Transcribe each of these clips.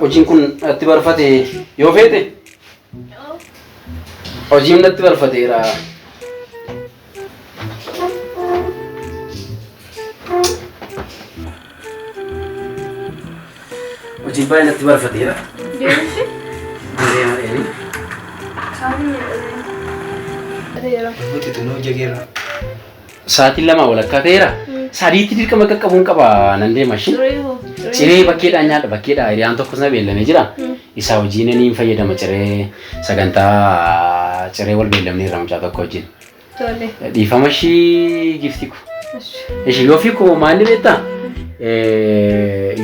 hojiin kun itti barfate yoo feete hojiin itti barfateera. Hojiin baay'ee itti barfateera. Saatiin lama walakkaa ta'eera. Sadiitti dirqama qaqqabuun qaba nan deema shi. Ciree bakkeedhaan nyaadha bakkeedha hiriyaan tokkos na beellamee jira. Isaa hojiin ni fayyadama ciree sagantaa ciree wal beellamnee irra mucaa tokko wajjin. Dhiifama shi gifti ku. Ishi yoo fi ko maali beektaa?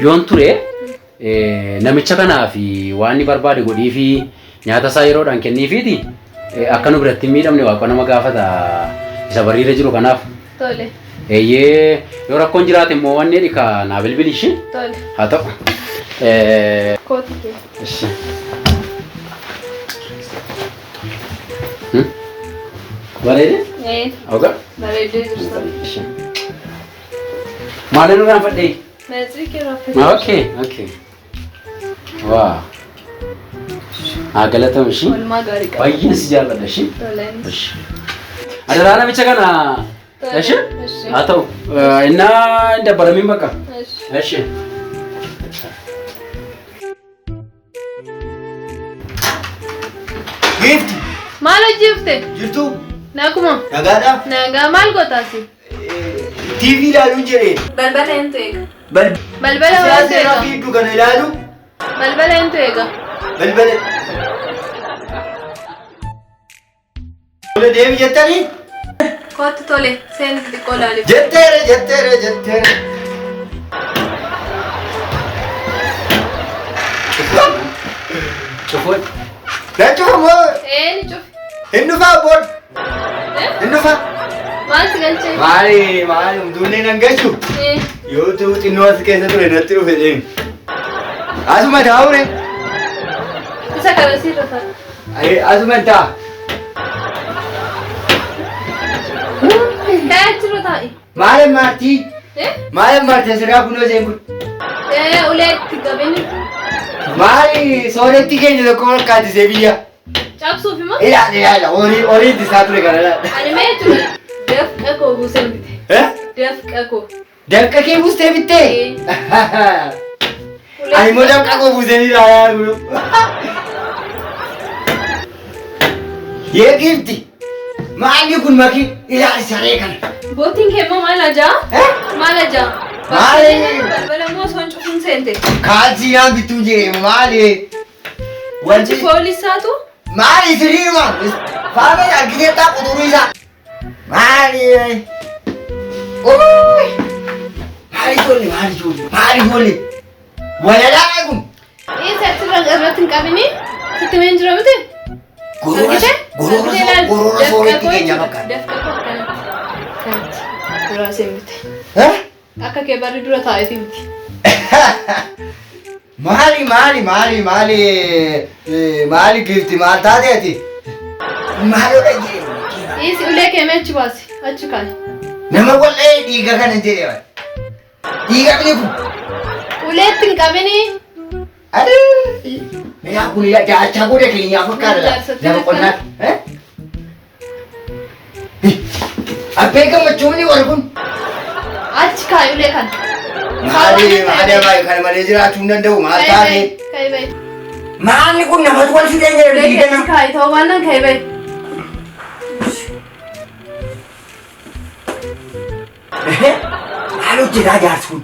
Yoon ture namicha kanaaf waan inni barbaade godhii fi nyaata isaa yeroodhaan kenniifiiti akka nu biratti miidhamne waaqa nama gaafata isa bariira jiru kanaaf. Tole. Yoo rakkoon jiraate immoo wanni dhika naa bilbilishi. Tole. Haa ta'u. Kooti kee. Ishi. Bareede? Oga? Bareedee jirta. Ishi. Maali nu gaafadhee? Meetrii kee raffate. Okay. Waa. Haa galatamu ishi. Walumaa gaarii qaba. Baay'een si jaalladha ishi. Tole. Ishi. Adaraa namicha kana. Ishi? Haa ta'u. Innaa dabbalamiin bakka. Ishi. Gifti. Maal hojjifte? Jirtu. Naguma. Nagaadha. Nagaa maal gootaasi? TV ilaaluun jedhee. Balbala eentu eega? Siyaasa Balbala eentu irraa eega? fiiddu kana ilaalu. Balbala eentu eega? Balbala. Tole deemi jettanii? Kootti tole seen xiqqoo laaliif. Jetteere. Cufuun. Lachuuf moo Ni cufi. hin dhufaa boon? Hin dhufaa? Maal si galchee? Maali humtuunee nan galchu? Yoo ta'u xinnoo as keessa ture natti dhufe deemi. Asuma taa'ure. Isa kana sirra ta'a. Asuma ta'a. Kaayachiirra taa'i. Maali maartii? Maali maartii asirraa kunoo seen kun? Uleetti qabeenyi. Maali sooretti keenya tokko walqaatisee biyya? Cabsuuf immoo? Ilaala horii itti isaa ture kana ilaala. Ani mee ture dafqa koo buusee bite. Dafqa koo. Dafqa kee buustee bittee? Ani immoo dafqa koo buusee ni ilaalaa jiru. Yee gifti maalli kun maki ilaali saree kana. Bootiin kee immoo maal ajaa? Maal ajaa? Maali? Balbala immoo osoo hin cufiin seente. Kaalsii naan bittuu jee maali? Wanti poolisaatu? Maali siriima? Faama argitee taa quxuruu isaa. Maali? Maali ijoollee? Walalaa kun. Isa irratti hin qabini? Sitti meen jira miti? Gorora sooretti keenya bakka. Dafqa koo akkanatti. Duraa seembite. Akka kee barri dura taa'eeti miti. Maali gifti maal taateeti? Maalodha jee. Isi ulee kee meechi baasi achi kaane. Nama wal'ee dhiiga kana jedhee bara. Dhiiga bini kun. Uleetti hin qabini. Yaa kun jaachaa godhe keenyaa fakkaata. Nama qonnaa. Abbee gammachuuni warri kun. Achi kaayi ulee kana. Maali kana malee jiraachuu hin danda'u maal taate? Kaayi bayi. Maalli kun namatu wal fidee jira Ulee dhiiga keessa nama. kaayi ta'uu baannaan kaayi bayi. Maal hojjetaa jaarsi kun?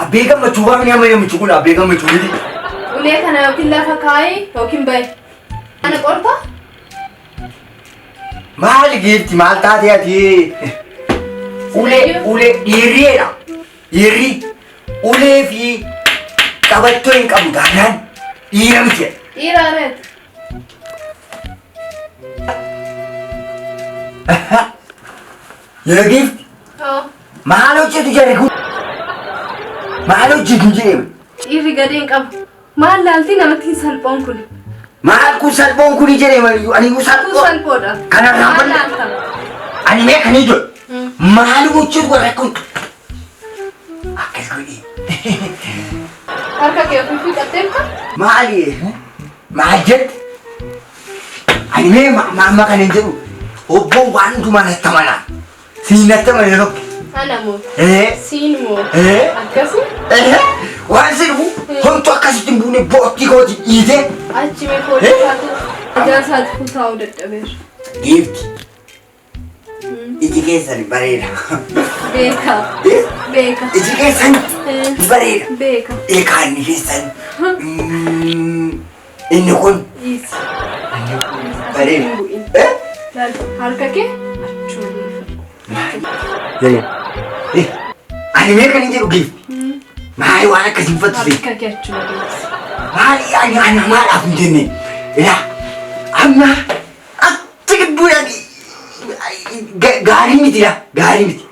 Abbee gammachuu waamni amma namichi kun abbee gammachuu miti. Ulee kana yookiin lafa kaayi yookiin bayi. Ana qorta? Maali gifti maal taate ati? Ulee dhiirriidha. Dhiirri ulee fi qabattoo hin qabu taanaan dhiira miti. Dhiira areet. Yoo gifti maal hojjetu jedhe kun? Maal hojjetu jedhe? Dhiirri gadi hin qabu. Maal laaltii namatti hin salphoon kun? Maal kun salphoon kuni jedhe malee ani kun Kun salphoo. salphoodha. Kanarraa Maal bal'aa. laaltama? Ani mee kan ijoo. Maal hojjetu godhe kun? Akkas godhi. Harka kee ofii qaxxeemka? Maali? Maal jette? Ani mee mamma kan hin jedhu obboon waan hundumaa natti amana. Siin natti amana tokko. Ana moo? Eh? Siin moo? Eh? Akkasi? Waan jedhu homtuu akkasitti hin buune boottii kooti dhiite. Achi mee foolii taatu ajaasaatti kutaa'uu dadhabeera. Giifti. Iji keessan bareeda. Beeka. Beeka. Iji keessan bareeda. Beeka. Eekaa inni keessan. Inni kun. Dhiisi. Bareeda. Harka kee achuma Ani mee kan hin jedhu giifti. Maali waan akkasiin fattu harka kee achuma dhiisi. Maali ani maadhaaf hin jenne. Ilaa amma achi gidduudhaan gaarii miti gaarii miti.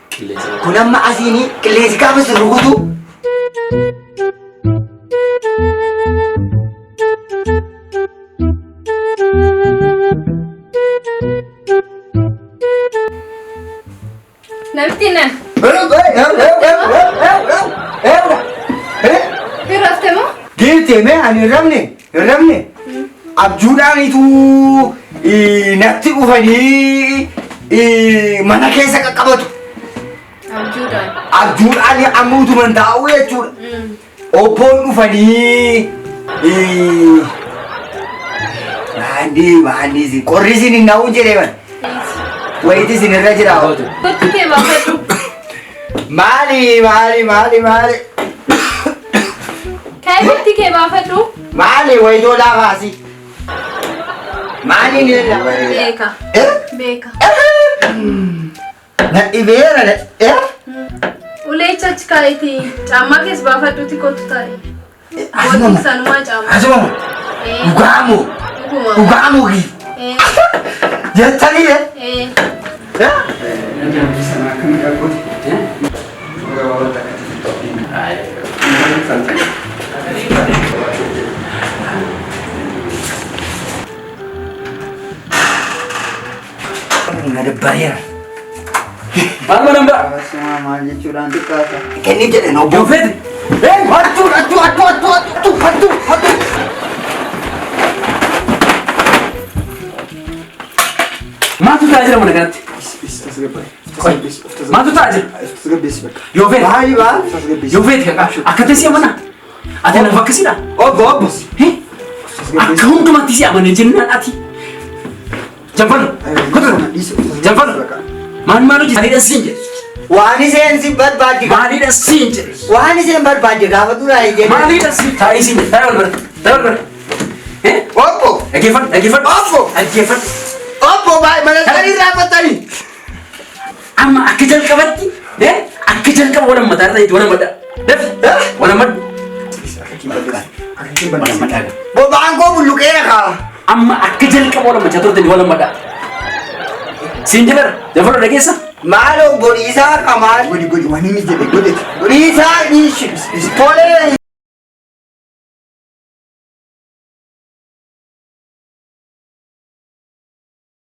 Kun amma asiin qilleensi gaafa sin rukutu. Namitti nan. Hirrafte moo? Giifti mee ani hin rafne. Abjuudhaanitu natti dhufanii mana keessa qaqqabatu. Abjuudhaan. Abjuudhaan ammuutuman taa'u jechuudha. Obboon dhufanii maandii qorri isin hin naa'u jedhee man. Wayiti isin irra jira. Kottu kee baafadhu. Maali? Kaayibitti kee baafadhu. Maali wayitoo laafaasi? Maali ni laafaa? Beeka. Beeka. Nadhibeera. Uleecha achi kaayiti caammaa keessa baafadhuuti kottu taa'e. Asuma. Booti sanumaa caammaa. Asuma. Dhugaamu. Dhugaamu gi. Jettanii bareera. Maal namba? Maal jechuudhaan xiqqaata. Kenni jedhe noo Yoo feete. hattu. Maaltu taa'aa jira mana kanatti? Maaltu taa'aa jira? Yoo feete. Maali baal? Yoo feete akka teessee amana. Ati nama akkasiidha. Obbo. Akka hundumatti si amane jennaan ati. Janfallu. Janfallu. Maal hojii? Maaliidha siin jedhe? Waan iseen si barbaadde. Maaliidha siin jedhe? Waan iseen barbaadde gaafa duraa ijee. Maaliidha siin taa'ee siin jedhe? Taa'ee wal bara. Obbo. Dhaggeeffadhu. Obbo. Dhaggeeffadhu. Obbo mana isaanii raafatanii. Amma akka jalqabatti akka jalqaba wal hammataa irra wal hammadha. Dafi wal hammadhu. Wal hammadhaa. Boba'aan koo bulluqeera kaa. Amma akka jalqaba wal hammachaa turtanii wal hammadhaa. Siin jedhara dabaloo dhageessa. Maaloo godhiisaa qamaan. Godhi waan inni jedhe godhe. Godhiisaa dhiishi. Tolee.